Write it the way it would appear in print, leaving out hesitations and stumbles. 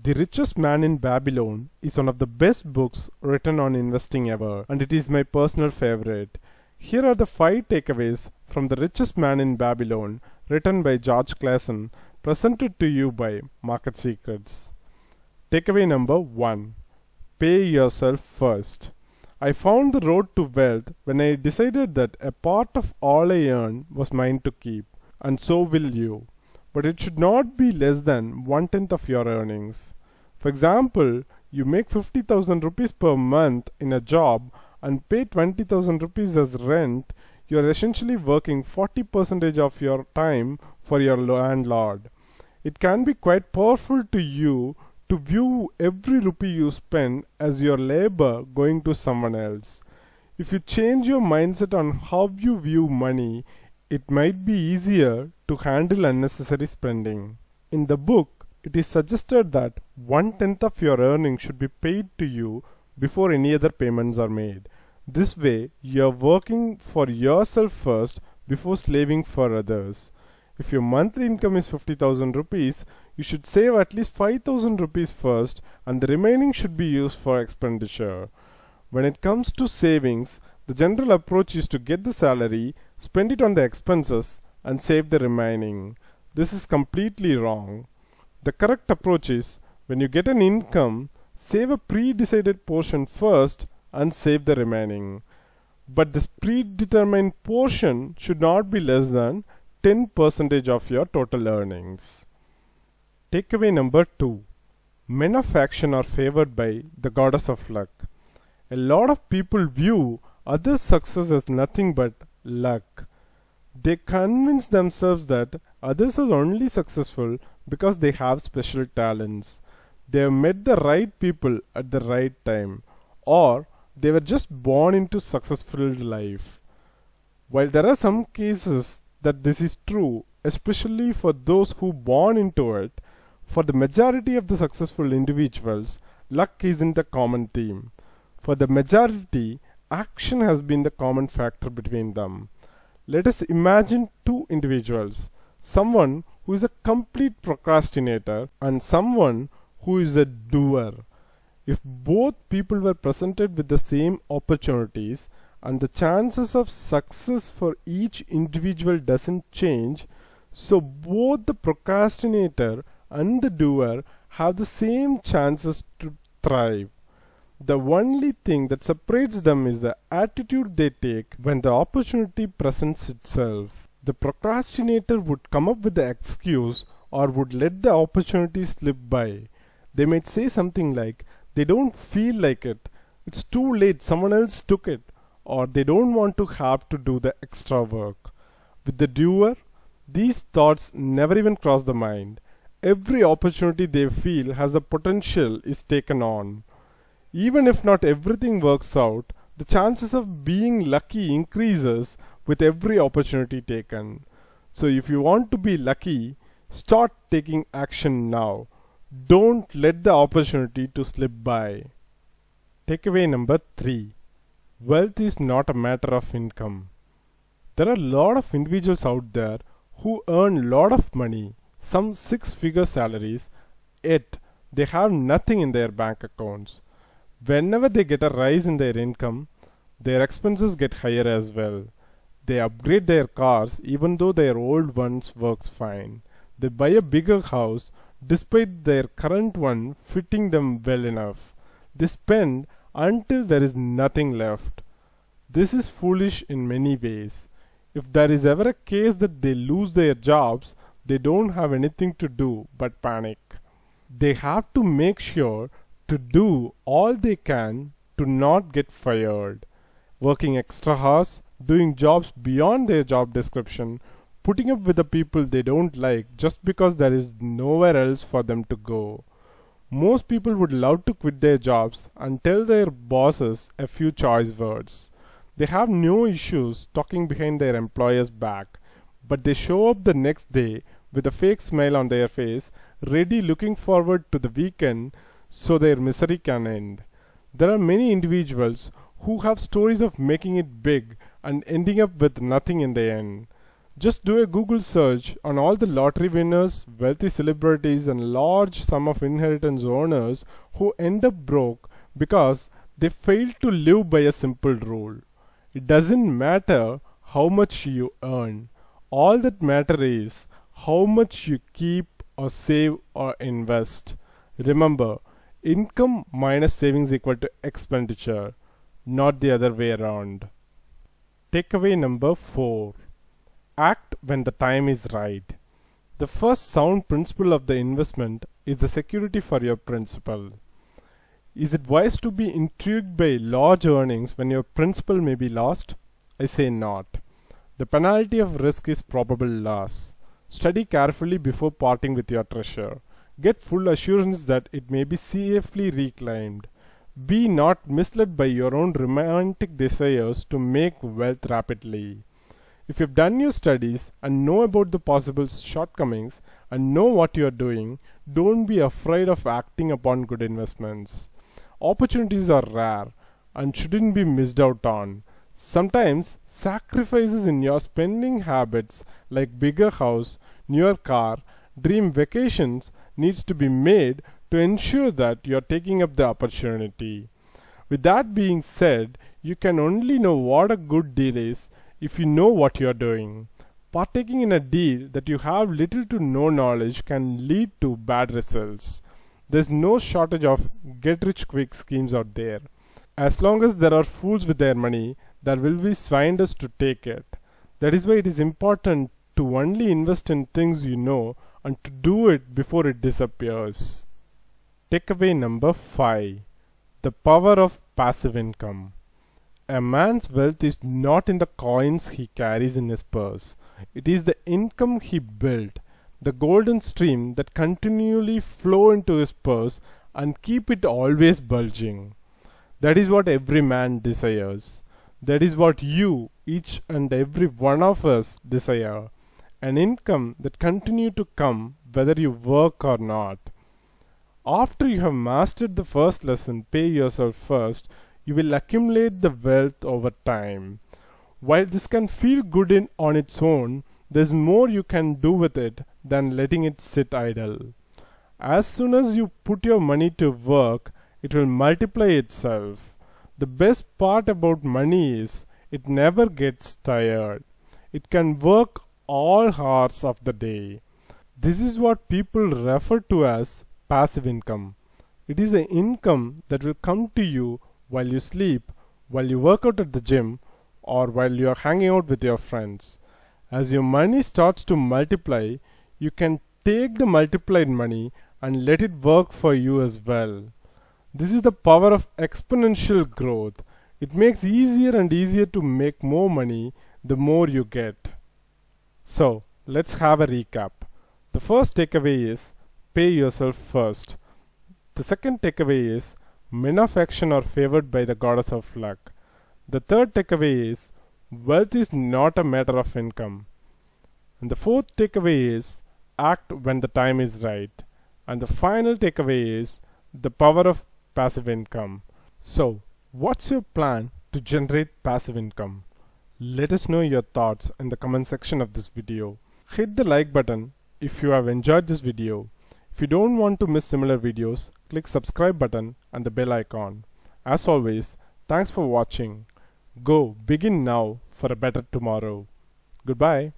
The Richest Man in Babylon is one of the best books written on investing ever, and it is my personal favorite. Here are the 5 takeaways from The Richest Man in Babylon, written by George Clason, presented to you by Market Secrets. Takeaway number 1. Pay yourself first. I found the road to wealth when I decided that a part of all I earn was mine to keep, and so will you. But it should not be less than 1/10 of your earnings. For example, you make 50,000 rupees per month in a job and pay 20,000 rupees as rent. You are essentially working 40% of your time for your landlord. It can be quite powerful to you to view every rupee you spend as your labor going to someone else. If you change your mindset on how you view money, it might be easier to handle unnecessary spending. In the book, it is suggested that 1/10 of your earnings should be paid to you before any other payments are made. This way, you are working for yourself first before slaving for others. If your monthly income is 50,000 rupees, you should save at least 5,000 rupees first, and the remaining should be used for expenditure. When it comes to savings, the general approach is to get the salary, spend it on the expenses, and save the remaining. This is completely wrong. The correct approach is, when you get an income, save a pre-decided portion first and save the remaining. But this predetermined portion should not be less than 10% of your total earnings. Takeaway number 2. Men of action are favored by the goddess of luck. A lot of people view others' success as nothing but luck. They convince themselves that others are only successful because they have special talents. They have met the right people at the right time, or they were just born into successful life. While there are some cases that this is true, especially for those who born into it, for the majority of the successful individuals, luck isn't a common theme. For the majority, action has been the common factor between them. Let us imagine 2 individuals, someone who is a complete procrastinator and someone who is a doer. If both people were presented with the same opportunities and the chances of success for each individual doesn't change, so both the procrastinator and the doer have the same chances to thrive. The only thing that separates them is the attitude they take when the opportunity presents itself. The procrastinator would come up with the excuse or would let the opportunity slip by. They might say something like, they don't feel like it, it's too late, someone else took it, or they don't want to have to do the extra work. With the doer, these thoughts never even cross the mind. Every opportunity they feel has the potential is taken on. Even if not everything works out, the chances of being lucky increases with every opportunity taken. So if you want to be lucky, start taking action now. Don't let the opportunity to slip by. Takeaway number 3. Wealth is not a matter of income. There are a lot of individuals out there who earn a lot of money, some 6-figure salaries, yet they have nothing in their bank accounts. Whenever they get a rise in their income, their expenses get higher as well. They upgrade their cars even though their old ones works fine. They buy a bigger house despite their current one fitting them well enough. They spend until there is nothing left. This is foolish in many ways. If there is ever a case that they lose their jobs, they don't have anything to do but panic. They have to make sure to do all they can to not get fired. Working extra hours, doing jobs beyond their job description, putting up with the people they don't like just because there is nowhere else for them to go. Most people would love to quit their jobs and tell their bosses a few choice words. They have no issues talking behind their employer's back, but they show up the next day with a fake smile on their face, ready looking forward to the weekend so their misery can end. There are many individuals who have stories of making it big and ending up with nothing in the end. Just do a Google search on all the lottery winners, wealthy celebrities, and large sum of inheritance owners who end up broke because they failed to live by a simple rule. It doesn't matter how much you earn. All that matters is how much you keep or save or invest. Remember, income minus savings equal to expenditure, not the other way around. Takeaway number 4. Act when the time is right. The first sound principle of the investment is the security for your principal. Is it wise to be intrigued by large earnings when your principal may be lost? I say not. The penalty of risk is probable loss. Study carefully before parting with your treasure. Get full assurance that it may be safely reclaimed. Be not misled by your own romantic desires to make wealth rapidly. If you've done your studies and know about the possible shortcomings and know what you are doing, don't be afraid of acting upon good investments. Opportunities are rare and shouldn't be missed out on. Sometimes sacrifices in your spending habits like bigger house, newer car, dream vacations needs to be made to ensure that you are taking up the opportunity. With that being said, you can only know what a good deal is if you know what you are doing. Partaking in a deal that you have little to no knowledge can lead to bad results. There's no shortage of get-rich-quick schemes out there. As long as there are fools with their money, there will be swindlers to take it. That is why it is important to only invest in things you know and to do it before it disappears. Takeaway number 5. The power of passive income. A man's wealth is not in the coins he carries in his purse. It is the income he built, the golden stream that continually flow into his purse and keep it always bulging. That is what every man desires. That is what you, each and every one of us, desire. An income that continue to come whether you work or not. After you have mastered the first lesson, pay yourself first, you will accumulate the wealth over time. While this can feel good on its own, there's more you can do with it than letting it sit idle. As soon as you put your money to work, it will multiply itself. The best part about money is it never gets tired. It can work all hours of the day. This is what people refer to as passive income. It is the income that will come to you while you sleep, while you work out at the gym, or while you are hanging out with your friends. As your money starts to multiply, you can take the multiplied money and let it work for you as well. This is the power of exponential growth. It makes easier and easier to make more money the more you get. So, let's have a recap. The first takeaway is pay yourself first. The second takeaway is men of action are favored by the goddess of luck. The third takeaway is wealth is not a matter of income. And the fourth takeaway is act when the time is right. And the final takeaway is the power of passive income. So, what's your plan to generate passive income? Let us know your thoughts in the comment section of this video. Hit the like button if you have enjoyed this video. If you don't want to miss similar videos, click subscribe button and the bell icon. As always, thanks for watching. Go begin now for a better tomorrow. Goodbye.